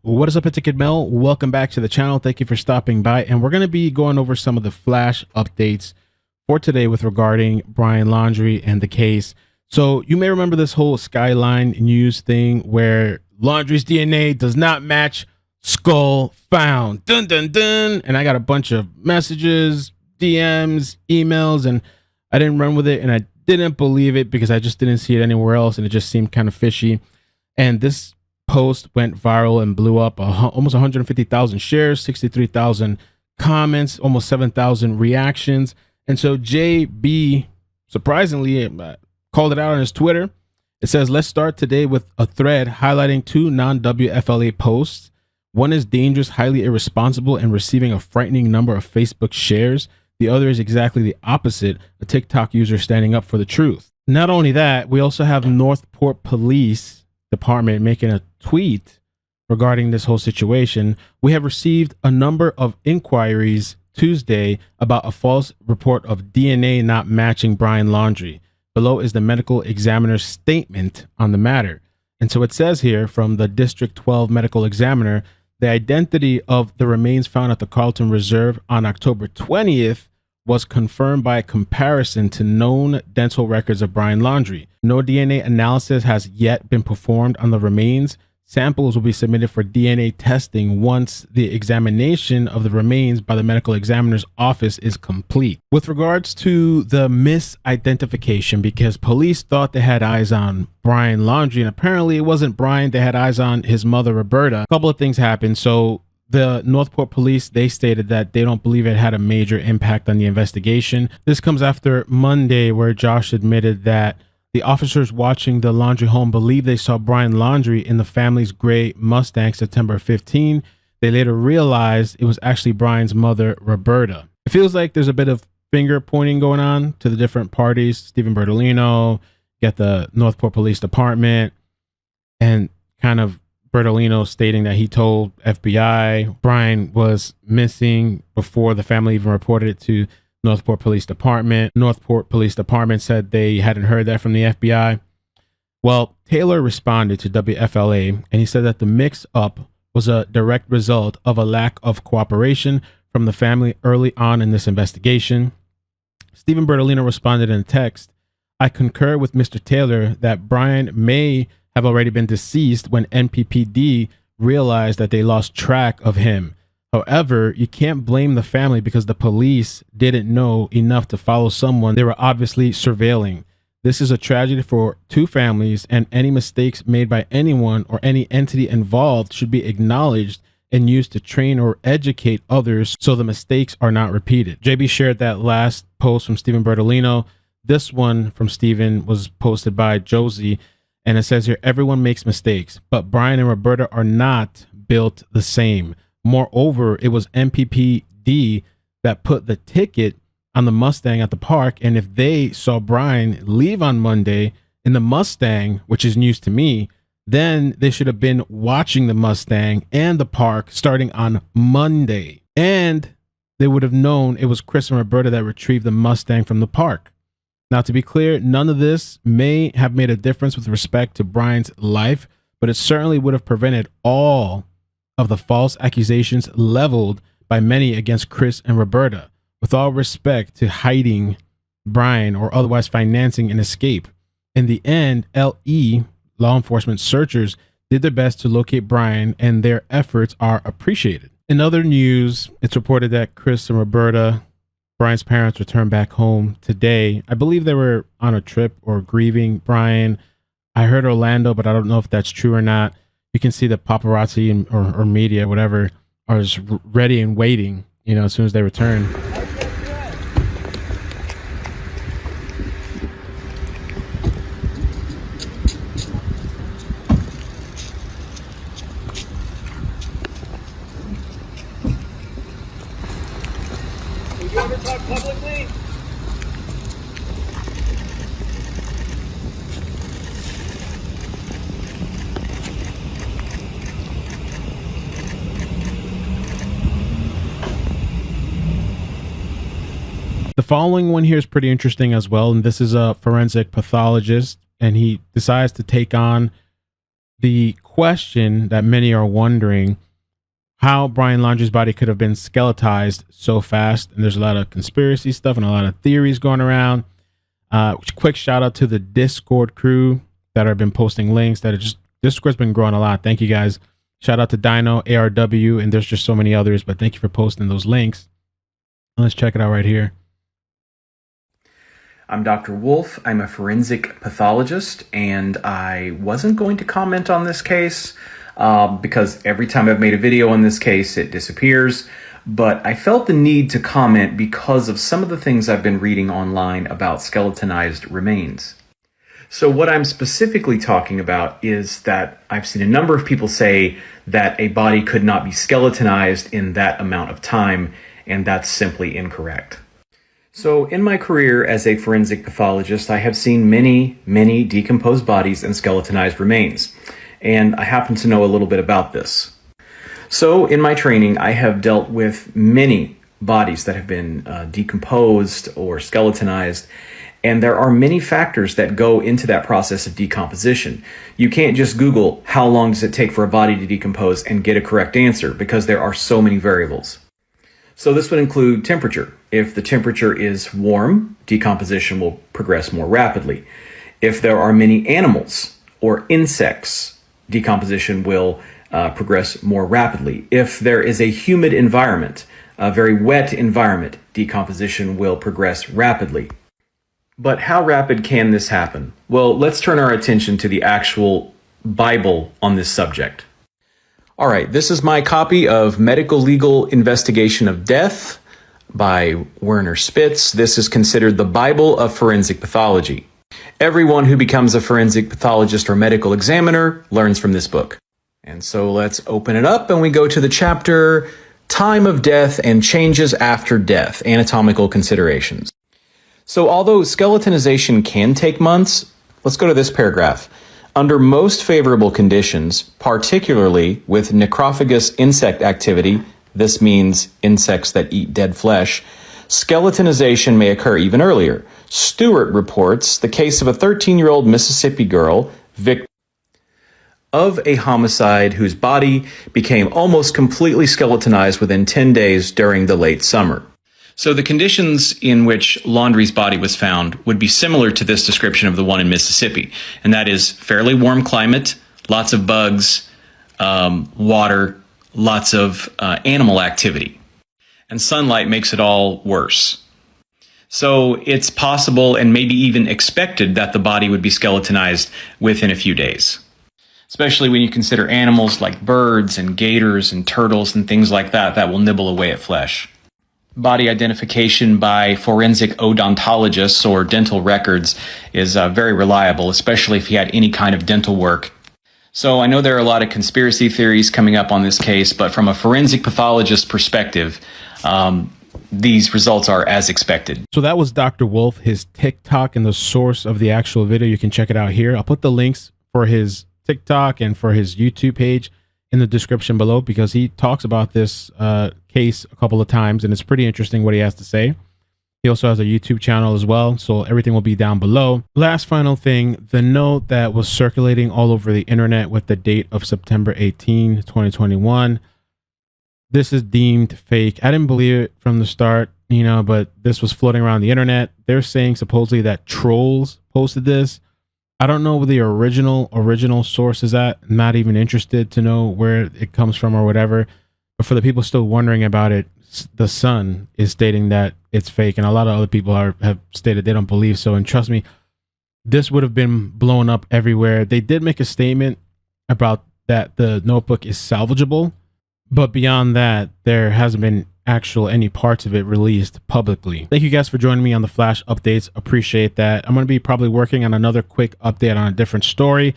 What is up, iCkEdMeL? Welcome back to the channel. Thank you for stopping by. And we're going to be going over some of the flash updates for today with regarding Brian Laundrie and the case. So you may remember this whole Skyline news thing where Laundrie's DNA does not match skull found. Dun, dun, dun. And I got a bunch of messages, DMs, emails, and I didn't run with it. And I didn't believe it because I just didn't see it anywhere else. And it just seemed kind of fishy. And this post went viral and blew up almost 150,000 shares, 63,000 comments, almost 7,000 reactions. And so JB surprisingly called it out on his Twitter. It says, let's start today with a thread highlighting two non-WFLA posts. One is dangerous, highly irresponsible, and receiving a frightening number of Facebook shares. The other is exactly the opposite, a TikTok user standing up for the truth. Not only that, we also have Northport Police Department making a tweet regarding this whole situation. We have received a number of inquiries Tuesday about a false report of DNA not matching Brian Laundrie. Below is the medical examiner's statement on the matter. And so it says here from the District 12 medical examiner, the identity of the remains found at the Carlton Reserve on October 20th was confirmed by a comparison to known dental records of Brian Laundrie. No DNA analysis has yet been performed on the remains. Samples will be submitted for DNA testing once the examination of the remains by the medical examiner's office is complete. With regards to the misidentification, because police thought they had eyes on Brian Laundrie, and apparently it wasn't Brian, they had eyes on his mother, Roberta. A couple of things happened. So the Northport Police, they stated that they don't believe it had a major impact on the investigation. This comes after Monday, where Josh admitted that the officers watching the Laundrie home believed they saw Brian Laundrie in the family's gray Mustang September 15. They later realized it was actually Brian's mother, Roberta. It feels like there's a bit of finger pointing going on to the different parties. Stephen Bertolino, get the Northport Police Department, and kind of Bertolino stating that he told FBI Brian was missing before the family even reported it to Northport Police Department. Northport Police Department said they hadn't heard that from the FBI. Well, Taylor responded to WFLA, and he said that the mix-up was a direct result of a lack of cooperation from the family early on in this investigation. Stephen Bertolino responded in a text, I concur with Mr. Taylor that Brian may have already been deceased when NPPD realized that they lost track of him. However, you can't blame the family because the police didn't know enough to follow someone they were obviously surveilling. This is a tragedy for two families, and any mistakes made by anyone or any entity involved should be acknowledged and used to train or educate others so the mistakes are not repeated. JB shared that last post from Stephen Bertolino. This one from Stephen was posted by Josie, and it says here, everyone makes mistakes, but Brian and Roberta are not built the same. Moreover, it was NPPD that put the ticket on the Mustang at the park, and if they saw Brian leave on Monday in the Mustang, which is news to me, then they should have been watching the Mustang and the park starting on Monday, and they would have known it was Chris and Roberta that retrieved the Mustang from the park. Now, to be clear, none of this may have made a difference with respect to Brian's life, but it certainly would have prevented all of the false accusations leveled by many against Chris and Roberta, with all respect to hiding Brian or otherwise financing an escape. In the end, LE, law enforcement searchers, did their best to locate Brian, and their efforts are appreciated. In other news, it's reported that Chris and Roberta, Brian's parents, returned back home today. I believe they were on a trip or grieving Brian. I heard Orlando, but I don't know if that's true or not. You can see the paparazzi and, or media, whatever, are just ready and waiting, you know, as soon as they return. Did you ever talk publicly? The following one here is pretty interesting as well, and this is a forensic pathologist, and he decides to take on the question that many are wondering how Brian Laundrie's body could have been skeletized so fast. And there's a lot of conspiracy stuff and a lot of theories going around. Quick shout out to the Discord crew that have been posting links. Discord's been growing a lot. Thank you guys. Shout out to Dino, ARW, and there's just so many others, but thank you for posting those links. Let's check it out right here. I'm Dr. Wolf. I'm a forensic pathologist, and I wasn't going to comment on this case because every time I've made a video on this case, it disappears. But I felt the need to comment because of some of the things I've been reading online about skeletonized remains. So what I'm specifically talking about is that I've seen a number of people say that a body could not be skeletonized in that amount of time, and that's simply incorrect. So in my career as a forensic pathologist, I have seen many, many decomposed bodies and skeletonized remains, and I happen to know a little bit about this. So in my training, I have dealt with many bodies that have been decomposed or skeletonized, and there are many factors that go into that process of decomposition. You can't just Google how long does it take for a body to decompose and get a correct answer because there are so many variables. So this would include temperature. If the temperature is warm, decomposition will progress more rapidly. If there are many animals or insects, decomposition will progress more rapidly. If there is a humid environment, a very wet environment, decomposition will progress rapidly. But how rapid can this happen? Well, let's turn our attention to the actual Bible on this subject. All right, this is my copy of Medical Legal Investigation of Death by Werner Spitz. This is considered the Bible of forensic pathology. Everyone who becomes a forensic pathologist or medical examiner learns from this book. And so let's open it up and we go to the chapter Time of Death and Changes After Death, Anatomical Considerations. So although skeletonization can take months, let's go to this paragraph. Under most favorable conditions, particularly with necrophagous insect activity, this means insects that eat dead flesh, skeletonization may occur even earlier. Stewart reports the case of a 13-year-old Mississippi girl, victim of a homicide whose body became almost completely skeletonized within 10 days during the late summer. So the conditions in which Laundrie's body was found would be similar to this description of the one in Mississippi, and that is fairly warm climate, lots of bugs, water, lots of animal activity. And sunlight makes it all worse. So it's possible and maybe even expected that the body would be skeletonized within a few days, especially when you consider animals like birds and gators and turtles and things like that that will nibble away at flesh. Body identification by forensic odontologists or dental records is very reliable, especially if he had any kind of dental work. So I know there are a lot of conspiracy theories coming up on this case, but from a forensic pathologist perspective, these results are as expected. So that was Dr. Wolf, his TikTok, and the source of the actual video. You can check it out here. I'll put the links for his TikTok and for his YouTube page in the description below because he talks about this case a couple of times and it's pretty interesting what he has to say. He also has a YouTube channel as well, so everything will be down below. Last final thing, the note that was circulating all over the internet with the date of September 18, 2021. This is deemed fake. I didn't believe it from the start, but this was floating around the internet. They're saying supposedly that trolls posted this. I don't know where the original source is at. I'm not even interested to know where it comes from or whatever. But for the people still wondering about it, the Sun is stating that it's fake, and a lot of other people have stated they don't believe so. And trust me, this would have been blown up everywhere. They did make a statement about that the notebook is salvageable, but beyond that, there hasn't been any parts of it released publicly. Thank you guys for joining me on the Flash updates. Appreciate that. I'm going to be probably working on another quick update on a different story,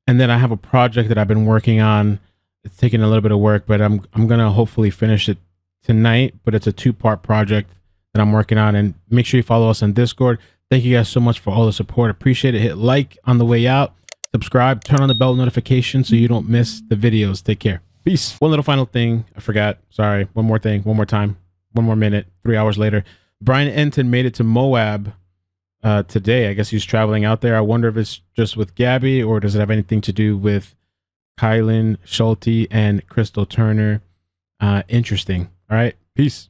and then I have a project that I've been working on. It's taking a little bit of work, but I'm going to hopefully finish it tonight, but it's a 2-part project that I'm working on. And make sure you follow us on Discord. Thank you guys so much for all the support. Appreciate it. Hit like on the way out, subscribe, turn on the bell notification so you don't miss the videos. Take care. Peace. One little final thing. I forgot. Sorry. One more thing. One more time. 1 more minute. 3 hours later. Brian Enton made it to Moab today. I guess he's traveling out there. I wonder if it's just with Gabby or does it have anything to do with Kylan Schulte and Crystal Turner. Interesting. All right. Peace.